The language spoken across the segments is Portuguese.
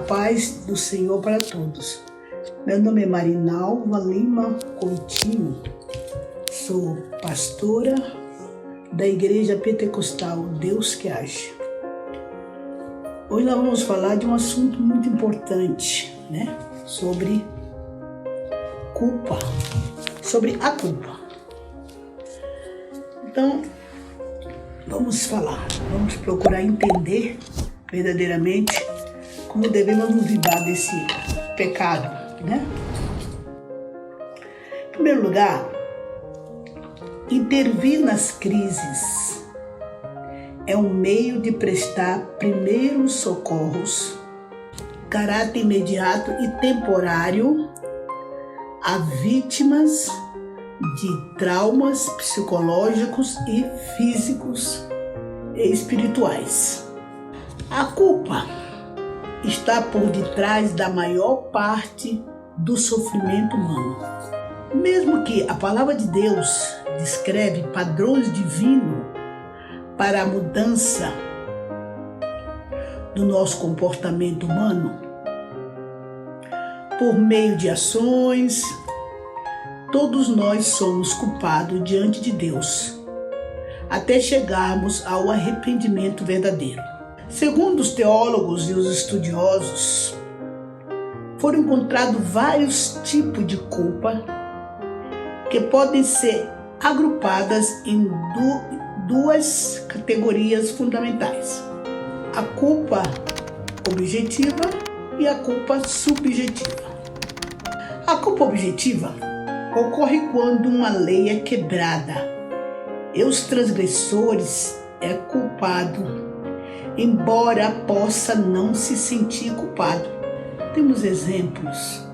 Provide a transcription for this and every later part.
paz do Senhor para todos. Meu nome é Marinalva Lima Coutinho, sou pastora da Igreja Pentecostal Deus que Age. Hoje nós vamos falar de um assunto muito importante, sobre culpa, sobre a culpa. Então, vamos procurar entender verdadeiramente como devemos nos livrar desse pecado, Em primeiro lugar, intervir nas crises é um meio de prestar primeiros socorros, caráter imediato e temporário a vítimas de traumas psicológicos e físicos e espirituais. A culpa está por detrás da maior parte do sofrimento humano. Mesmo que a palavra de Deus descreve padrões divinos para a mudança do nosso comportamento humano, por meio de ações, todos nós somos culpados diante de Deus, até chegarmos ao arrependimento verdadeiro. Segundo os teólogos e os estudiosos, foram encontrados vários tipos de culpa que podem ser agrupadas em duas categorias fundamentais: a culpa objetiva e a culpa subjetiva. A culpa objetiva ocorre quando uma lei é quebrada e os transgressores é culpado, embora possa não se sentir culpado. Temos exemplos,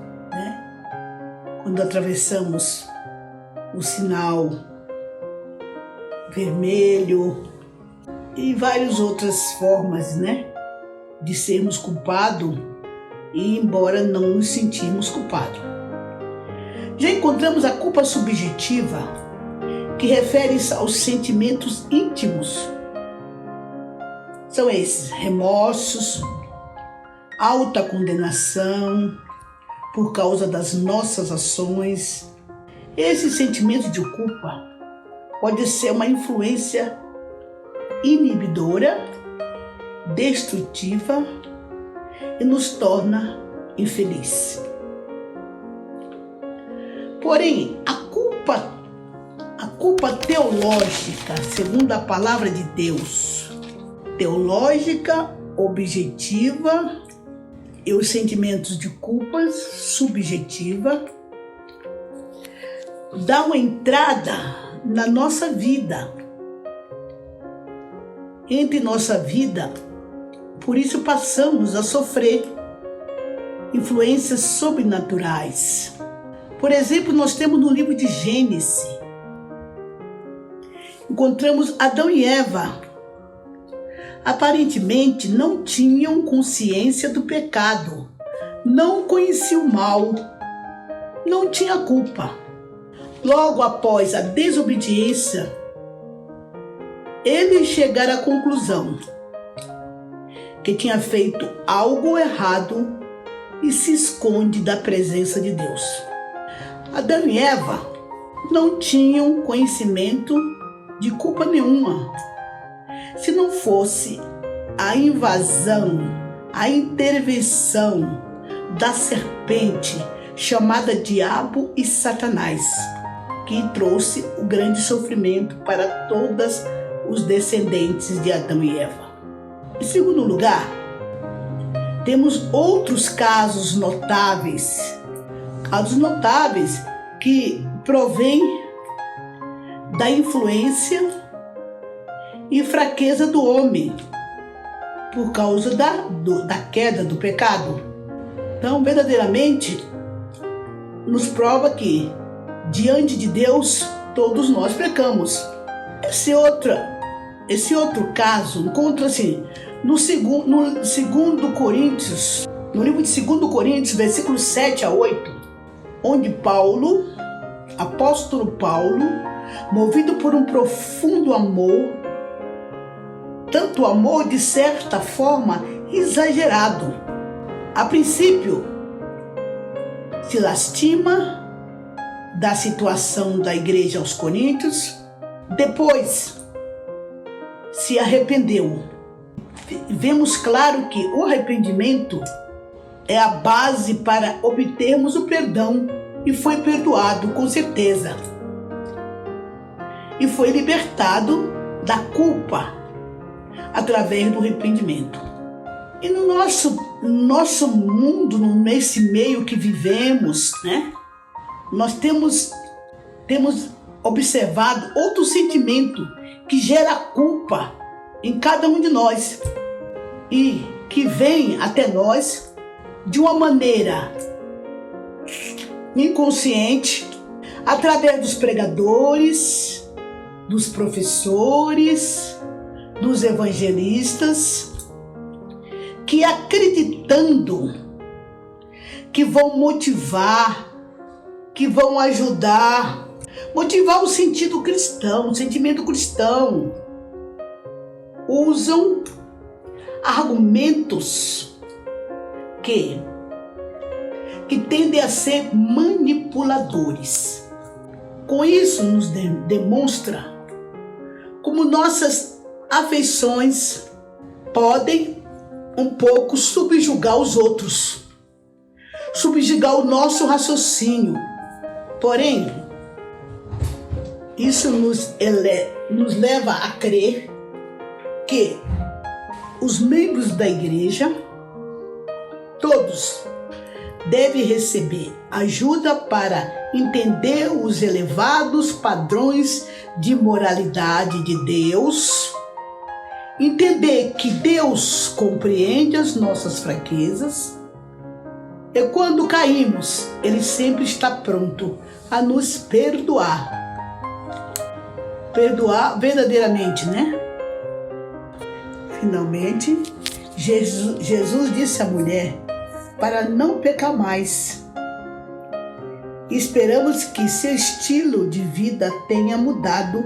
quando atravessamos o sinal vermelho e várias outras formas, de sermos culpados e embora não nos sentirmos culpados. Já encontramos a culpa subjetiva, que refere-se aos sentimentos íntimos. São esses: remorsos, alta condenação por causa das nossas ações. Esse sentimento de culpa pode ser uma influência inibidora, destrutiva e nos torna infelizes. Porém, a culpa teológica, segundo a palavra de Deus, teológica, objetiva, e os sentimentos de culpa subjetiva, dá uma entrada na nossa vida, entre nossa vida, por isso passamos a sofrer influências sobrenaturais. Por exemplo, nós temos no livro de Gênesis, encontramos Adão e Eva. Aparentemente não tinham consciência do pecado, não conheciam o mal, não tinha culpa. Logo após a desobediência, eles chegaram à conclusão que tinha feito algo errado e se esconde da presença de Deus. Adão e Eva não tinham conhecimento de culpa nenhuma. Se não fosse a invasão, a intervenção da serpente chamada Diabo e Satanás, que trouxe o grande sofrimento para todos os descendentes de Adão e Eva. Em segundo lugar, temos outros casos notáveis que provêm da influência e fraqueza do homem por causa da queda do pecado. Então, verdadeiramente, nos prova que, diante de Deus, todos nós pecamos. Esse outro caso encontra-se no livro de 2 Coríntios, versículos 7 a 8, onde Paulo, apóstolo Paulo, movido por um profundo amor, tanto amor de certa forma exagerado, A princípio, se lastima da situação da igreja aos Coríntios, depois se arrependeu. Vemos claro que o arrependimento é a base para obtermos o perdão e foi perdoado, com certeza. E foi libertado da culpa através do arrependimento. E no nosso mundo, nesse meio que vivemos, né, nós temos observado outro sentimento que gera culpa em cada um de nós e que vem até nós de uma maneira inconsciente, através dos pregadores, dos professores, dos evangelistas, que acreditando que vão motivar, que vão ajudar, motivar o sentido cristão, o sentimento cristão, usam argumentos que tendem a ser manipuladores. Com isso nos demonstra como nossas afeições podem um pouco subjugar os outros, subjugar o nosso raciocínio. Porém, isso nos leva a crer que os membros da igreja, todos, devem receber ajuda para entender os elevados padrões de moralidade de Deus, entender que Deus compreende as nossas fraquezas e quando caímos, Ele sempre está pronto a nos perdoar. Perdoar verdadeiramente, né? Finalmente, Jesus disse à mulher para não pecar mais. Esperamos que seu estilo de vida tenha mudado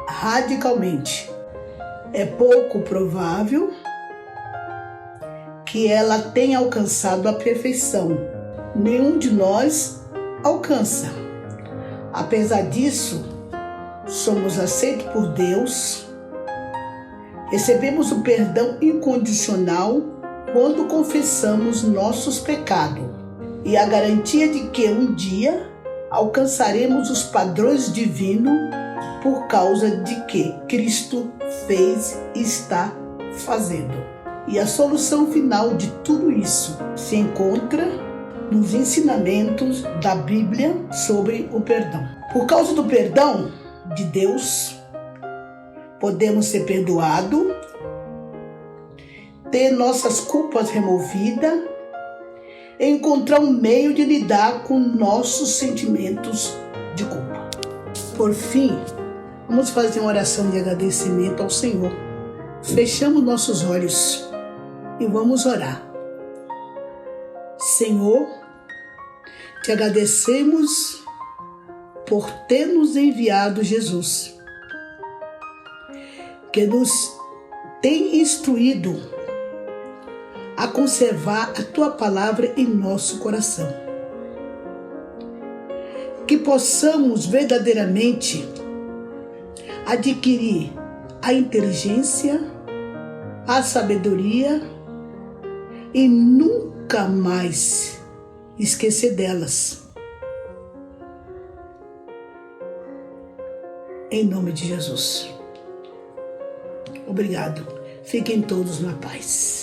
radicalmente. É pouco provável que ela tenha alcançado a perfeição. Nenhum de nós alcança. Apesar disso, somos aceitos por Deus. Recebemos o perdão incondicional quando confessamos nossos pecados e a garantia de que um dia alcançaremos os padrões divinos por causa de que Cristo fez e está fazendo. E a solução final de tudo isso se encontra nos ensinamentos da Bíblia sobre o perdão. Por causa do perdão de Deus, podemos ser perdoados, ter nossas culpas removidas e encontrar um meio de lidar com nossos sentimentos de culpa. Por fim, vamos fazer uma oração de agradecimento ao Senhor. Fechamos nossos olhos e vamos orar. Senhor, te agradecemos por ter nos enviado Jesus, que nos tem instruído a conservar a tua palavra em nosso coração. Que possamos verdadeiramente adquirir a inteligência, a sabedoria e nunca mais esquecer delas. Em nome de Jesus. Obrigado. Fiquem todos na paz.